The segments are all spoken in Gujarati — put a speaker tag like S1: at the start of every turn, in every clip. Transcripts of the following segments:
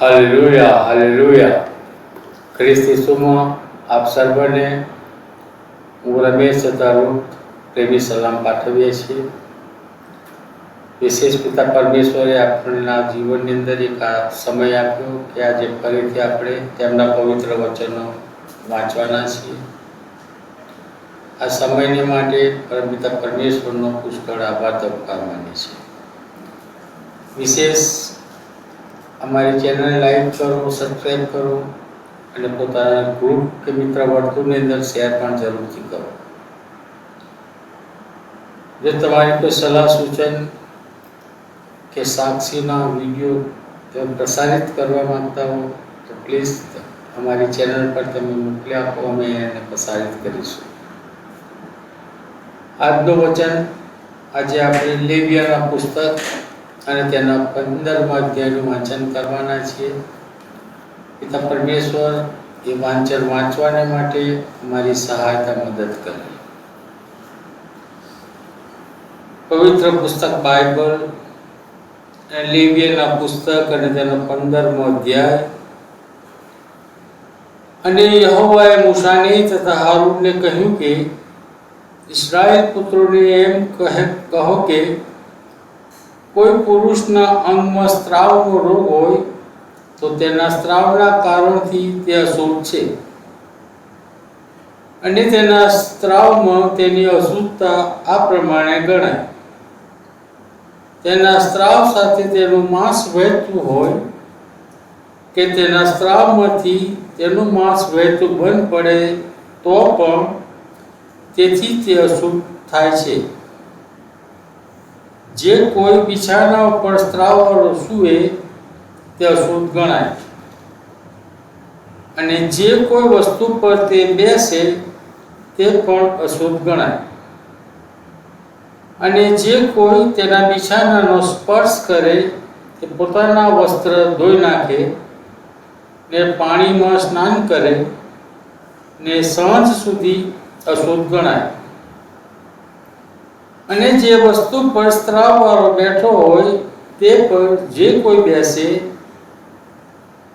S1: Hallelujah, hallelujah. ખ્રિસ્ત ઈસુમાં આપ સર્વને હું રમેશ તારું પ્રેમી સલામ પાઠવીએ છીએ. વિશેષ પિતા પરમેશ્વરે આપણના જીવનની અંદર એક સમય આપ્યો કે આજે ફરીથી આપણે તેમના પવિત્ર વચનો વાંચવાના છીએ. આ સમયને માટે પરમપિતા પરમેશ્વરનો પુષ્કળ આભાર દર્શાવવા માંગીએ છીએ. વિશેષ અમારી ચેનલ લાઈક કરો, સબસ્ક્રાઈબ કરો અને પોતાના ગ્રુપ કે મિત્ર વર્તુળની અંદર શેર પણ જરૂરથી કરો. જો તમારી કોઈ સલાહ સૂચન કે સાક્ષીના વિડીયો તમે પ્રસારિત કરવા માંગતા હો તો પ્લીઝ અમારી ચેનલ પર તમે મોકલી આપો, અમે એને પ્રસારિત કરીશું. આજનું વચન આજે આપણે લેવીયાના પુસ્તક અને તેના 15મા અધ્યાયનું વાંચન કરવાના છીએ. પિતા પરમેશ્વર એ વાંચન વાંચવાને માટે અમારી સહાયતા મદદ કરે. પવિત્ર પુસ્તક બાઇબલ લેવીયાના પુસ્તક અને તેનો 15મો અધ્યાય. અને યહોવાએ મૂસાને તથા હારૂનને કહ્યું કે ઇસ્રાયેલ પુત્રોને એમ કહો કે કોઈ પુરુષના અંગમાં સ્ત્રાવનો રોગ હોય તો તેના સ્ત્રાવના કારણથી તે અશુદ્ધ છે, અને તેના સ્ત્રાવમાં તેની અશુદ્ધતા આ પ્રમાણે ગણાય. તેના સ્ત્રાવ સાથે તેનું માંસ વહેતું હોય કે તેના સ્ત્રાવમાંથી તેનું માંસ વહેતું બંધ પડે તો પણ તેથી તે અશુદ્ધ થાય છે. જે કોઈ બિછાના ઉપર સ્ત્રાવવાળો સૂવે તે અશુદ્ધ ગણાય, અને જે કોઈ વસ્તુ પર તે બેસે તે પણ અશુદ્ધ ગણાય. અને જે કોઈ તેના બિછાનાનો સ્પર્શ કરે તે પોતાના વસ્ત્ર ધોઈ નાખે ને પાણીમાં સ્નાન કરે ને સાંજ સુધી અશુદ્ધ ગણાય. અને જે વસ્તુ પર સ્ત્રાવવાળો બેઠો હોય તે પર જે કોઈ બેસે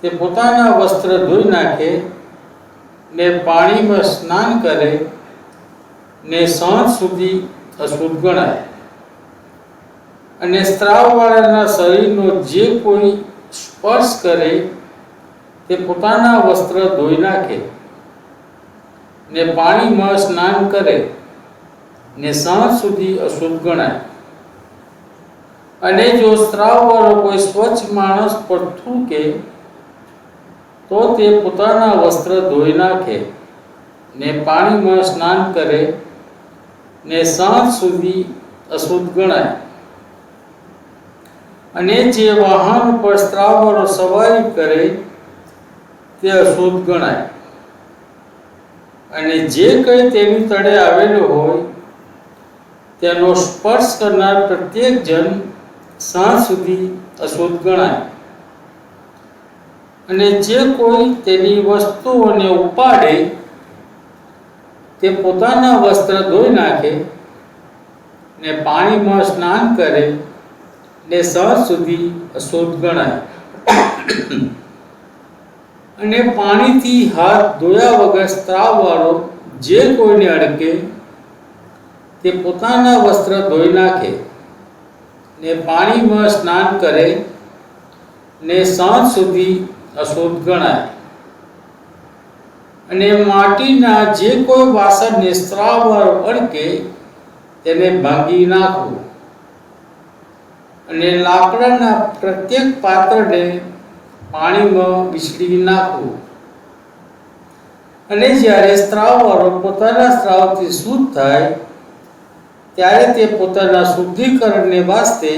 S1: તે પોતાના વસ્ત્ર ધોઈ નાખે ને પાણીમાં સ્નાન કરે ને સાંજ સુધી અશુદ્ધ ગણાય. અને સ્ત્રાવવાળાના શરીરનો જે કોઈ સ્પર્શ કરે તે પોતાના વસ્ત્ર ધોઈ નાખે ને પાણીમાં સ્નાન કરે ને સાંજ સુધી અશુદ્ધ ગણાય. અને જો સ્ત્રાવવાળો કોઈ સ્વચ્છ માણસ પર થૂંકે તો તે પોતાના વસ્ત્ર ધોઈ નાખે ને પાણીમાં સ્નાન કરે ને સાંજ સુધી અશુદ્ધ ગણાય. અને જે વાહન પર સ્ત્રાવવાળો સવારી કરે તે અશુદ્ધ ગણાય. અને જે કંઈ તેની તળે આવેલું હોય તેનો સ્પર્શ કરનાર પ્રત્યેક જન સાંજ સુધી અશુદ્ધ ગણાય. અને જે કોઈ તેની વસ્તુઓને ઉપાડે તે પોતાના વસ્ત્ર ધોઈ નાખે ને પાણીમાં સ્નાન કરે ને સાંજ સુધી અશુદ્ધ ગણાય. અને પાણીથી હાથ ધોયા વગર સ્ત્રાવવાળો જે કોઈને અડકે તે પોતાના વસ્ત્ર ધોઈ નાખે ને પાણીમાં સ્નાન કરે ને સાંજ સુધી અશુદ્ધ ગણાય. અને માટીના જે કોઈ વાસણને સ્ત્રાવવાળો અડકે તેને ભાંગી નાખવું. અને લાકડાના પ્રત્યેક પાત્રને પાણીમાં વિસળી નાખવું. અને જ્યારે સ્ત્રાવવાળો પોતાના સ્ત્રાવથી શુદ્ધ થાય ત્યારે તે પોતાના શુદ્ધિકરણને વાસ્તે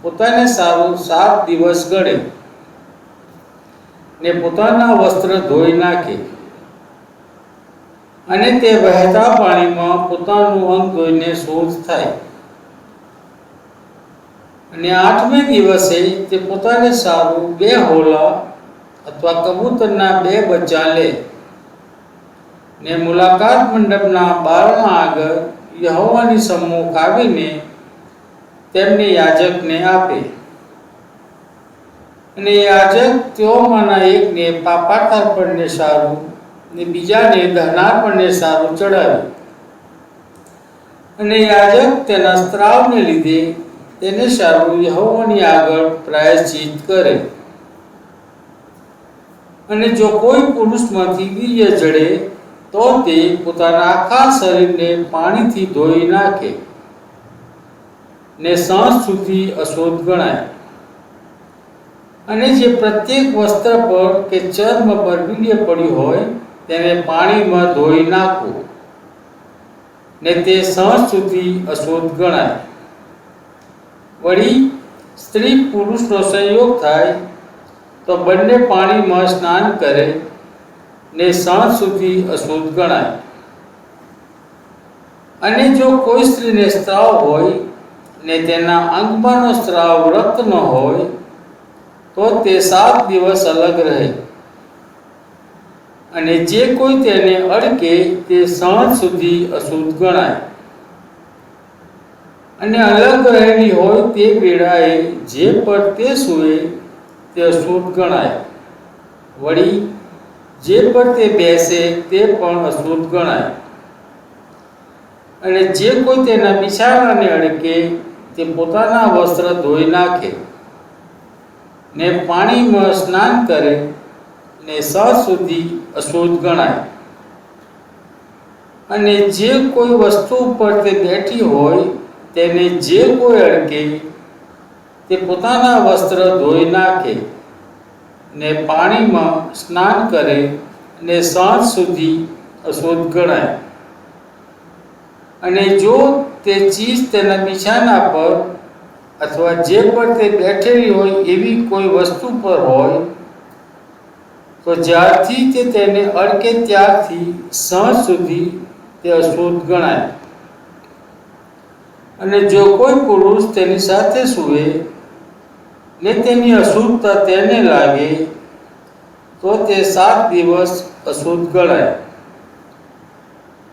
S1: પોતાને સારું 7 દિવસ ગણે ને પોતાના વસ્ત્ર ધોઈ નાખે. અને તે વહેતા પાણીમાં પોતાનું અંગ ધોઈને શુદ્ધ થાય. અને 8મે દિવસે તે પોતાને સારું 2 હોલા અથવા કબૂતરના 2 બચ્ચા લે ને મુલાકાત મંડપના બારણા આગળ યહોવાની સમ્મુખ આવીને તેમને યાજકને આપે. અને યાજક તેઓમાંના એકને પાપાર્પણને સારું ને બીજાને દહનાર્પણને સારું ચડાવે. અને યાજક તેના સ્ત્રાવને લીધે તેને સારું યહોવાની આગળ પ્રાયશ્ચિત કરે. અને જો કોઈ પુરુષમાંથી વીર્ય જડે તો તે પોતાના આખા શરીરને પાણીથી ધોઈ નાખે ને સાંજ સુધી અશુદ્ધ ગણાય. અને જે પ્રત્યેક વસ્ત્ર પર કે ચર્મ પર વીર્ય પડ્યું હોય તેને પાણીમાં ધોઈ નાખવું ને તે સાંજ સુધી અશુદ્ધ ગણાય. વળી સ્ત્રી પુરુષનો સંયોગ થાય તો બંને પાણીમાં સ્નાન કરે ને સાંજ સુધી અશુદ્ધ ગણાય. અને જો કોઈ સ્ત્રીને સ્ત્રાવ હોય ને તેના અંગમાંનો સ્ત્રાવ રક્ત ન હોય તો તે 7 દિવસ અલગ રહે. અને જે કોઈ તેને અડકે તે સાંજ સુધી અશુદ્ધ ગણાય. અને અલગ રહેલી હોય તે વેળાએ જે પર તે સૂવે તે અશુદ્ધ ગણાય. વળી જે પર તે બેસે તે પણ અશુદ્ધ ગણાય. અને જે કોઈ તેના બિછાણાને અડકે તે પોતાના વસ્ત્ર ધોઈ નાખે ને પાણીમાં સ્નાન કરે ને સાંજ સુધી અશુદ્ધ ગણાય. અને જે કોઈ વસ્તુ ઉપર તે બેઠી હોય તેને જે કોઈ અડકે તે પોતાના વસ્ત્ર ધોઈ નાખે ને પાણીમાં સ્નાન કરે ને સાંજ સુધી અશુદ્ધ ગણાય. અને જો તે ચીજ તેના બિછાના પર અથવા જે પર તે બેઠેલી હોય એવી કોઈ વસ્તુ પર હોય તો જ્યારથી તે તેને અડકે ત્યારથી સાંજ સુધી તે અશુદ્ધ ગણાય. અને જો કોઈ પુરુષ તેની સાથે સૂવે ને તેની અશુદ્ધતા તેને લાગે તો તે 7 દિવસ અશુદ્ધ ગણાય.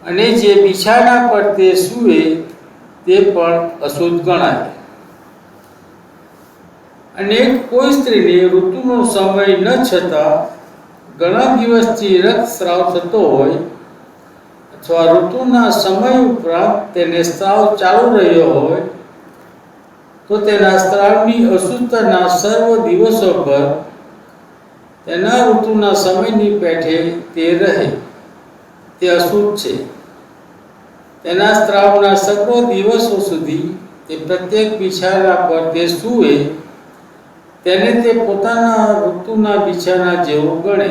S1: અને જે બિછાના પર તે સૂવે તે પણ અશુદ્ધ ગણાય. અને કોઈ સ્ત્રીને ઋતુનો સમય ન છતાં ઘણા દિવસથી રક્તસ્રાવ થતો હોય અથવા ઋતુના સમય ઉપરાંત તેને સ્ત્રાવ ચાલુ રહ્યો હોય તો તેના સ્ત્રાવની અશુદ્ધતાના સર્વ દિવસો પર તેના ઋતુના સમયની પેઠે તે રહે તે અશુદ્ધ છે. તેના સ્ત્રાવના સર્વ દિવસો સુધી તે પ્રત્યેક બિછાના પર તે સૂવે તેને તે પોતાના ઋતુના બિછાના જેવો ગણે.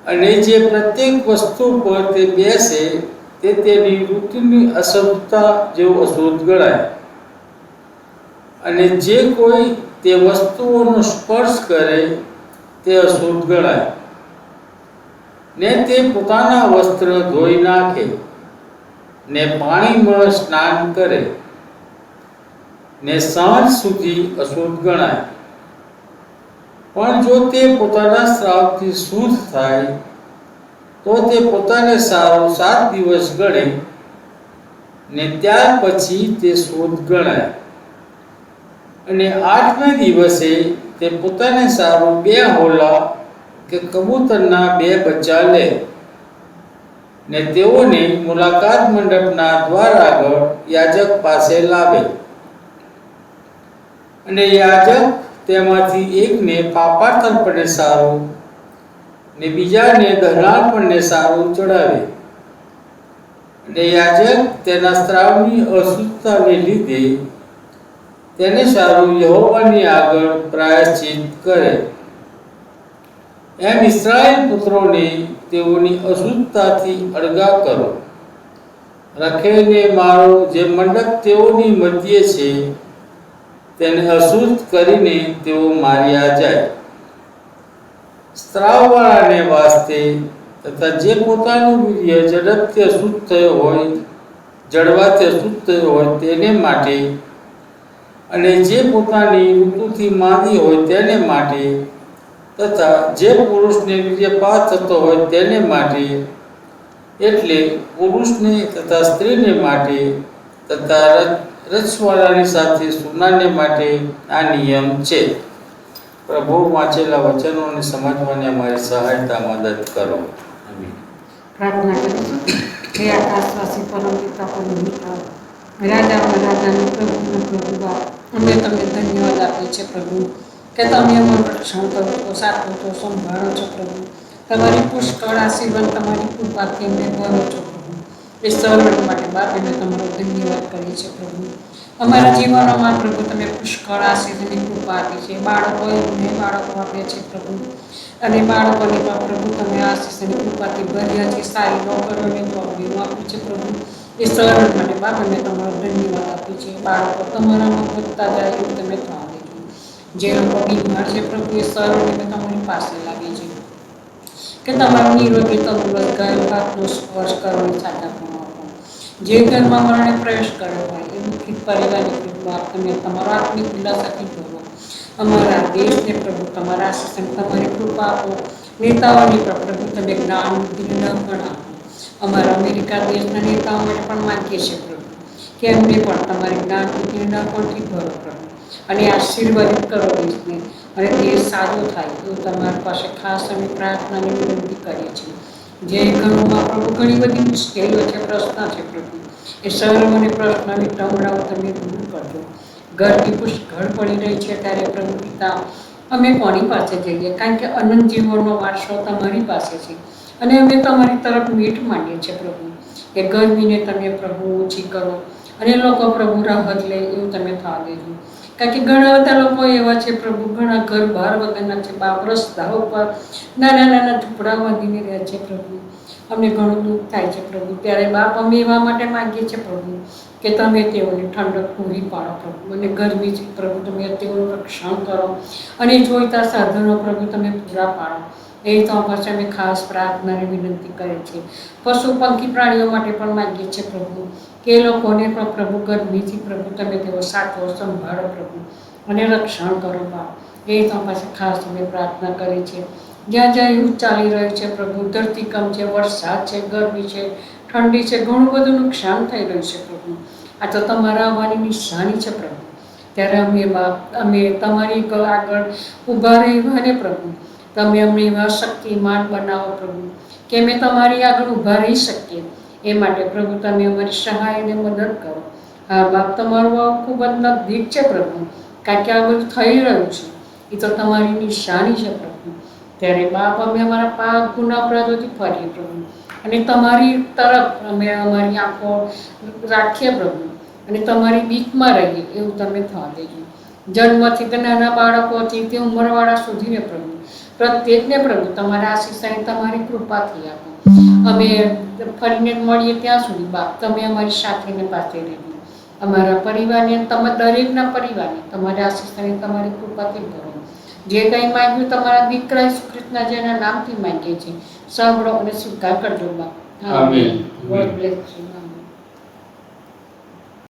S1: અને જે પ્રત્યેક વસ્તુ પર તે બેસે તે તેની ઋતુની અશુદ્ધતા જેવો અશુદ્ધ ગણાય. અને જે કોઈ તે વસ્તુઓનો સ્પર્શ કરે તે અશુદ્ધ ગણાય. ને તે પોતાના વસ્ત્ર ધોઈ નાખે ને પાણીમાં સ્નાન કરે ને સાંજ સુધી અશુદ્ધ ગણાય. પણ જો તે પોતાના સ્ત્રાવથી શુદ્ધ થાય તો તે પોતાને સારો 7 દિવસ ગણે ને ત્યાર પછી તે શુદ્ધ ગણાય. અને 8મે દિવસે તે પોતાને સારું 2 હોલા કે કબૂતરના 2 બચ્ચા લે ને તેઓને મુલાકાત મંડપના દ્વાર આગળ યાજક પાસે લાવે. અને યાજક તેમાંથી એકને પાપાર્પણને સારું ને બીજાને દહનાર્પણને સારું ચડાવે. અને યાજક તેના સ્ત્રાવની અશુદ્ધતાને લીધે તેને સારું યહોવાની આગળ પ્રાયશ્ચિત કરે. એમ ઇસ્રાયેલ પુત્રોને તેઓની અશુદ્ધતાથી અળગા કરો. રખેલને મારો જે મંડપ તેઓની મધ્યે છે તેને અશુદ્ધ કરીને તેઓ માર્યા જાય. સ્ત્રાવવાળાને વાસ્તે તથા જે પોતાનું વીર્ય ઝડપથી અશુદ્ધ થયો હોય જડવાથી અશુદ્ધ થયો હોય તેને માટે અને જે પોતાની ઋતુથી માંદી હોય તેને માટે તથા જે પુરુષને વીર્યપાત થતો હોય તેને માટે એટલે પુરુષને તથા સ્ત્રીને માટે તથા રજવાડાની સાથે સૂનારને માટે આ નિયમ છે. પ્રભુ વાંચેલા વચનોને સમજવાની અમારી સહાયતા મદદ કરો. આમીન.
S2: પ્રાર્થના કરીશું. હે આકાશવાસી પરમ પિતા પરમેશ્વર, રાજાના રાજાનું પ્રભુનું પ્રભુ બાપ, અમે તમને ધન્યવાદ આપીએ છીએ પ્રભુ કે તમે અમારું રક્ષણ કરો છો, સાચવો છો, સંભાળો છો પ્રભુ. તમારી પુષ્કળ આશીર્વાદ, તમારી કૃપાથી અમને ભરો છો પ્રભુ. એ સર્વ માટે બાપ અમે તમારો ધન્યવાદ કરીએ છીએ પ્રભુ. અમારા જીવનોમાં પ્રભુ તમે પુષ્કળ આશીર્વાદની કૃપા આપી છે. બાળકો આપે છે પ્રભુ, અને બાળકોની પણ પ્રભુ તમે આશીષની કૃપાથી ભર્યા છે. સારી નોકરીઓને જોબીઓ આપ્યું છે પ્રભુ. એ સર્વ માટે બાપ અમે તમારો ધન્યવાદ આપીએ છીએ. બાળકો તમારામાં વધતા જાય એવું તમે થવા દેજો. જે લોકો બીમાર છે પ્રભુ, એ સર્વને તમારી પાસે લાગે છે કે તમારું નિરોગી તંદુરસ્ત ગાયો હાથનો સ્પર્શ કરવાની સાચા પણ આપો. જે ઘરમાં મરણે પ્રવેશ કર્યો હોય એ દુઃખિત પરિવારની કૃપા તમે તમારો આત્મિક દિલાસાથી ભરો. અમારા દેશને પ્રભુ તમારા આશીષ તમારી કૃપા આપો. નેતાઓની પણ પ્રભુ તમે જ્ઞાન બુદ્ધિને પણ આપો. અમારા અમેરિકા દેશના નેતાઓ માટે પણ માંગીએ છીએ પ્રભુ કે એમને પણ તમારી જ્ઞાન બુદ્ધિના પણથી ભરો પ્રભુ, અને આશીર્વાદિત કરો દેશને, અને દેશ સારો થાય એવું તમારી પાસે ખાસ અમે પ્રાર્થનાની વિનંતી કરીએ છીએ. જે ઘરોમાં પ્રભુ ઘણી બધી મુશ્કેલીઓ છે, પ્રશ્ન છે પ્રભુ, એ સર્વ અને પ્રશ્નની ટમણાઓ તમે દૂર કરજો. ઘરની પુષ્કળ પડી રહી છે ત્યારે પ્રભુ પિતા અમે કોની પાસે જઈએ, કારણ કે અનંત જીવનનો વારસો તમારી પાસે છે, અને અમે તમારી તરફ મીઠ માંડીએ છીએ પ્રભુ કે ગરમીને તમે પ્રભુ ઓછી કરો અને લોકો પ્રભુ રાહત લે એવું તમે થવા દેજો. કારણ કે ઘણા બધા લોકો એવા છે પ્રભુ, ઘણા ઘર બહાર વગરના છે બાપ, રસ્તા ઉપર નાના નાના ઝૂંપડા બાંધીને રહે છે પ્રભુ. અમને ઘણું દુઃખ થાય છે પ્રભુ. ત્યારે બાપ અમે એવા માટે માંગીએ છીએ પ્રભુ કે તમે તેઓને ઠંડક પૂરી પાડો પ્રભુ, અને ગરમીથી પ્રભુ તમે તેઓનું રક્ષણ કરો, અને જોઈતા સાધનો પ્રભુ તમે પૂરા પાડો. એ તો પછી અમે ખાસ પ્રાર્થનાની વિનંતી કરીએ છીએ. પશુ પંખી પ્રાણીઓ માટે પણ માંગીએ છીએ પ્રભુ કે એ લોકોને પણ પ્રભુ ગરમીથી પ્રભુ તમે તેઓ સાચવો, સંભાળો પ્રભુ, અને રક્ષણ કરો બાપ. એ તો પછી ખાસ અમે પ્રાર્થના કરી છે. જ્યાં જ્યાં યુદ્ધ ચાલી રહ્યું છે પ્રભુ, ધરતીકંપ છે, વરસાદ છે, ગરમી છે, ઠંડી છે, ઘણું બધું નુકસાન થઈ રહ્યું છે પ્રભુ. આ તો તમારા આવવાની નિશાની છે પ્રભુ. ત્યારે અમે બાપ અમે તમારી આગળ ઊભા રહેવા ને પ્રભુ તમે અમને એવા શક્તિમાન બનાવો પ્રભુ કે અમે તમારી આગળ ઊભા રહી શકીએ. એ માટે પ્રભુ તમે અમારી સહાય અને મદદ કરો. હા બાપ, તમારું આવું ખૂબ જ નજીક છે પ્રભુ, કારણ કે આ બધું થઈ રહ્યું છે એ તો તમારી નિશાની છે પ્રભુ. ત્યારે બાપ અમે અમારા પાપ ગુના અપરાધોથી ફરીએ પ્રભુ, અને તમારી તરફ અમે અમારી આંખો રાખીએ પ્રભુ, અને તમારી બીકમાં રહીએ એવું તમે થવા દેજો. જન્મથી તે નાના બાળકોથી તે ઉંમરવાળા સુધીને પ્રભુ પ્રત્યેકને પ્રભુ તમારા આશીષ અને તમારી કૃપાથી આપો. અમે ફરીને મળીએ ત્યાં સુધી બાપ તમે અમારી સાથે ને પાસે રહેજો. અમારા પરિવારને દરેકના પરિવારને તમારા આશીષ અને તમારી કૃપાથી ભરો. જે કંઈ માંગ્યું તમારા દીકરા ઈસુ ખ્રિસ્તના જેના નામથી માંગીએ છીએ, સાંભળો અને સ્વીકાર કરજો બાપ. આમીન. God bless you.